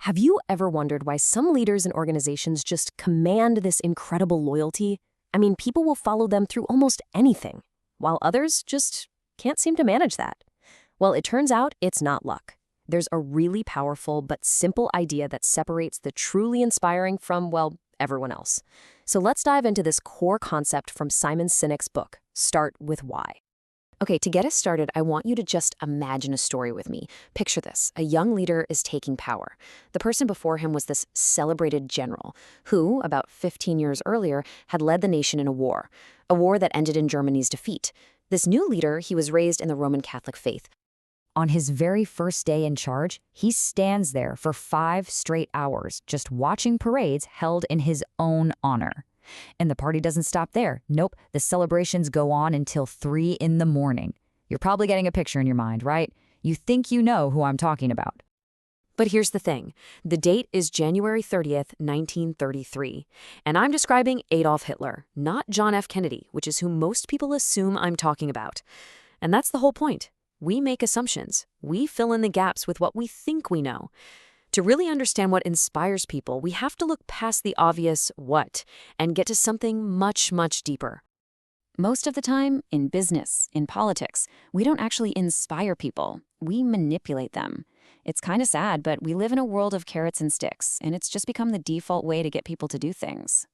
Have you ever wondered why some leaders and organizations just command this incredible loyalty? I mean, people will follow them through almost anything, while others just can't seem to manage that. Well, it turns out it's not luck. There's a really powerful but simple idea that separates the truly inspiring from, well, everyone else. So let's dive into this core concept from Simon Sinek's book, Start with Why. Okay, to get us started, I want you to just imagine a story with me. Picture this. A young leader is taking power. The person before him was this celebrated general who, about 15 years earlier, had led the nation in a war that ended in Germany's defeat. This new leader, he was raised in the Roman Catholic faith. On his very first day in charge, he stands there for 5 straight hours just watching parades held in his own honor. And the party doesn't stop there. Nope, the celebrations go on until 3 in the morning. You're probably getting a picture in your mind, right? You think you know who I'm talking about. But here's the thing. The date is January 30th, 1933. And I'm describing Adolf Hitler, not John F. Kennedy, which is who most people assume I'm talking about. And that's the whole point. We make assumptions. We fill in the gaps with what we think we know. To really understand what inspires people, we have to look past the obvious what and get to something much, much deeper. Most of the time, in business, in politics, we don't actually inspire people. We manipulate them. It's kind of sad, but we live in a world of carrots and sticks, and it's just become the default way to get people to do things.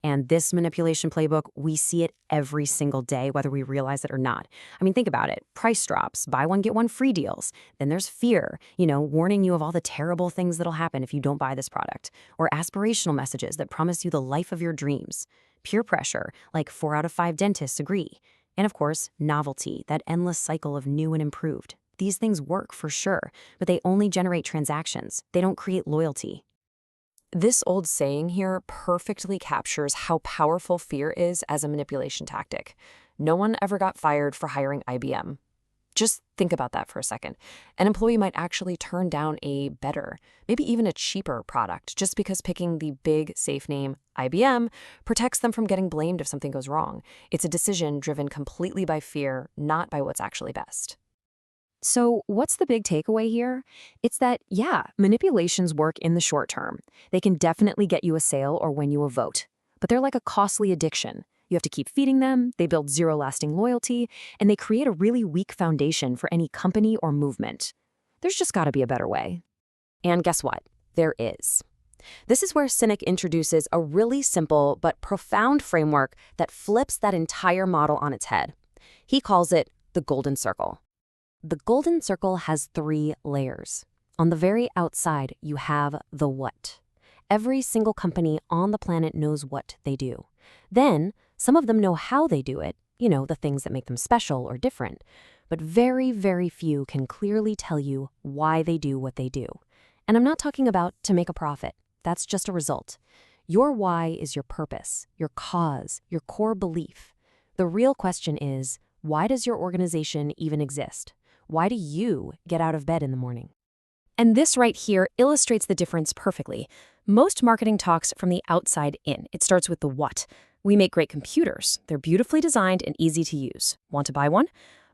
And this manipulation playbook, we see it every single day, whether we realize it or not. I mean, think about it. Price drops, buy one, get one free deals. Then there's fear, warning you of all the terrible things that'll happen if you don't buy this product. Or aspirational messages that promise you the life of your dreams. Peer pressure, like 4 out of 5 dentists agree. And of course, novelty, that endless cycle of new and improved. These things work for sure, but they only generate transactions. They don't create loyalty. This old saying here perfectly captures how powerful fear is as a manipulation tactic. No one ever got fired for hiring IBM. Just think about that for a second. An employee might actually turn down a better, maybe even a cheaper product just because picking the big, safe name IBM protects them from getting blamed if something goes wrong. It's a decision driven completely by fear, not by what's actually best. So what's the big takeaway here? It's that, manipulations work in the short term. They can definitely get you a sale or win you a vote. But they're like a costly addiction. You have to keep feeding them, they build zero lasting loyalty, and they create a really weak foundation for any company or movement. There's just got to be a better way. And guess what? There is. This is where Sinek introduces a really simple but profound framework that flips that entire model on its head. He calls it the golden circle. The golden circle has 3 layers. On the very outside, you have the what. Every single company on the planet knows what they do. Then, some of them know how they do it, the things that make them special or different. But very, very few can clearly tell you why they do what they do. And I'm not talking about to make a profit. That's just a result. Your why is your purpose, your cause, your core belief. The real question is, why does your organization even exist? Why do you get out of bed in the morning? And this right here illustrates the difference perfectly. Most marketing talks from the outside in. It starts with the what. We make great computers. They're beautifully designed and easy to use. Want to buy one?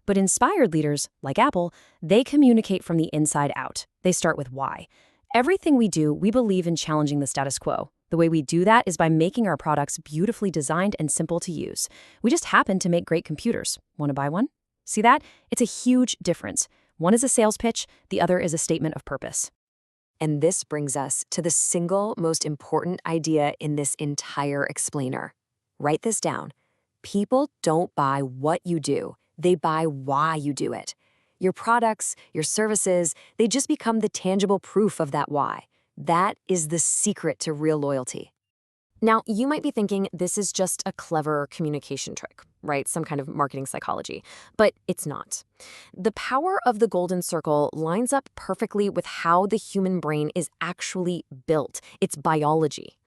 But inspired leaders, like Apple, they communicate from the inside out. They start with why. Everything we do, we believe in challenging the status quo. The way we do that is by making our products beautifully designed and simple to use. We just happen to make great computers. Want to buy one? See that? It's a huge difference. One is a sales pitch, the other is a statement of purpose. And this brings us to the single most important idea in this entire explainer. Write this down. People don't buy what you do. They buy why you do it. Your products, your services, they just become the tangible proof of that why. That is the secret to real loyalty. Now, you might be thinking this is just a clever communication trick, right? Some kind of marketing psychology, but it's not. The power of the golden circle lines up perfectly with how the human brain is actually built. It's biology.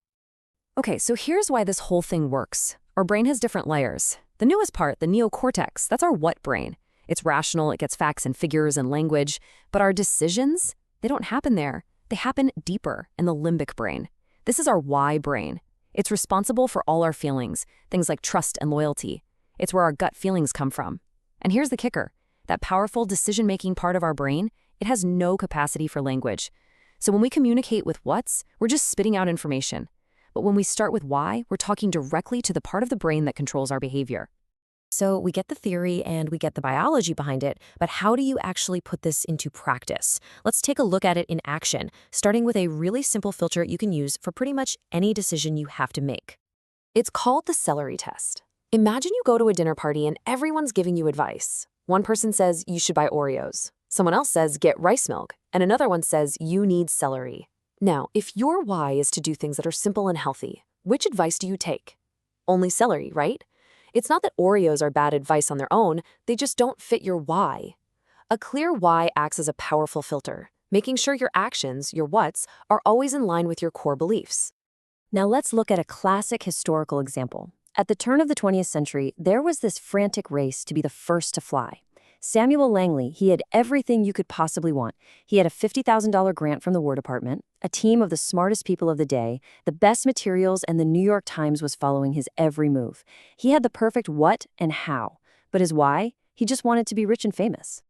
Okay, so here's why this whole thing works. Our brain has different layers. The newest part, the neocortex, that's our what brain. It's rational, it gets facts and figures and language, but our decisions, they don't happen there. They happen deeper in the limbic brain. This is our why brain. It's responsible for all our feelings, things like trust and loyalty. It's where our gut feelings come from. And here's the kicker. That powerful decision-making part of our brain, it has no capacity for language. So when we communicate with what's, we're just spitting out information. But when we start with why, we're talking directly to the part of the brain that controls our behavior. So we get the theory and we get the biology behind it, but how do you actually put this into practice? Let's take a look at it in action, starting with a really simple filter you can use for pretty much any decision you have to make. It's called the celery test. Imagine you go to a dinner party and everyone's giving you advice. One person says you should buy Oreos. Someone else says get rice milk, and another one says you need celery. Now, if your why is to do things that are simple and healthy, which advice do you take? Only celery, right? It's not that Oreos are bad advice on their own, they just don't fit your why. A clear why acts as a powerful filter, making sure your actions, your what's, are always in line with your core beliefs. Now let's look at a classic historical example. At the turn of the 20th century, there was this frantic race to be the first to fly. Samuel Langley, he had everything you could possibly want. He had a $50,000 grant from the War Department, a team of the smartest people of the day, the best materials, and the New York Times was following his every move. He had the perfect what and how, but his why? He just wanted to be rich and famous.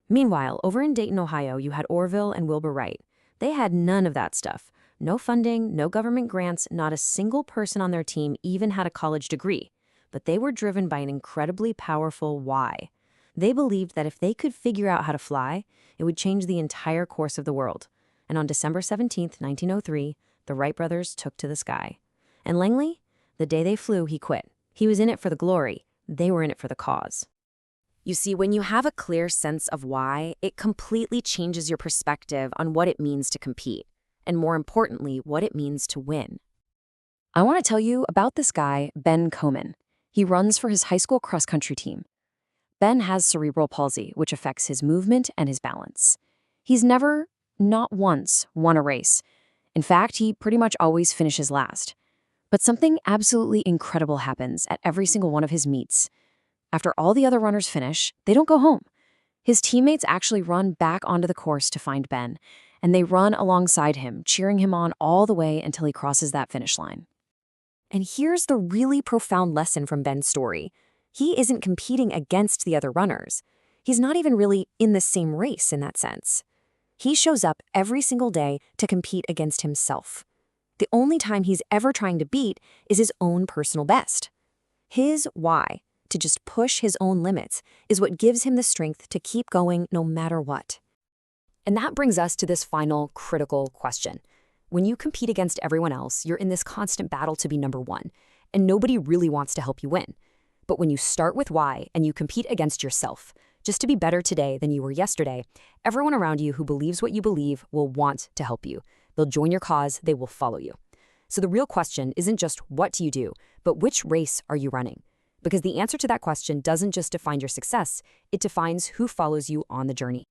Meanwhile, over in Dayton, Ohio, you had Orville and Wilbur Wright. They had none of that stuff. No funding, no government grants, not a single person on their team even had a college degree. But they were driven by an incredibly powerful why. They believed that if they could figure out how to fly, it would change the entire course of the world. And on December 17, 1903, the Wright brothers took to the sky. And Langley, the day they flew, he quit. He was in it for the glory. They were in it for the cause. You see, when you have a clear sense of why, it completely changes your perspective on what it means to compete, and more importantly, what it means to win. I want to tell you about this guy, Ben Komen. He runs for his high school cross-country team. Ben has cerebral palsy, which affects his movement and his balance. He's never, not once, won a race. In fact, he pretty much always finishes last. But something absolutely incredible happens at every single one of his meets. After all the other runners finish, they don't go home. His teammates actually run back onto the course to find Ben, and they run alongside him, cheering him on all the way until he crosses that finish line. And here's the really profound lesson from Ben's story. He isn't competing against the other runners. He's not even really in the same race in that sense. He shows up every single day to compete against himself. The only time he's ever trying to beat is his own personal best. His why, to just push his own limits, is what gives him the strength to keep going no matter what. And that brings us to this final critical question. When you compete against everyone else, you're in this constant battle to be number one, and nobody really wants to help you win. But when you start with why and you compete against yourself, just to be better today than you were yesterday, everyone around you who believes what you believe will want to help you. They'll join your cause, they will follow you. So the real question isn't just what do you do, but which race are you running? Because the answer to that question doesn't just define your success, it defines who follows you on the journey.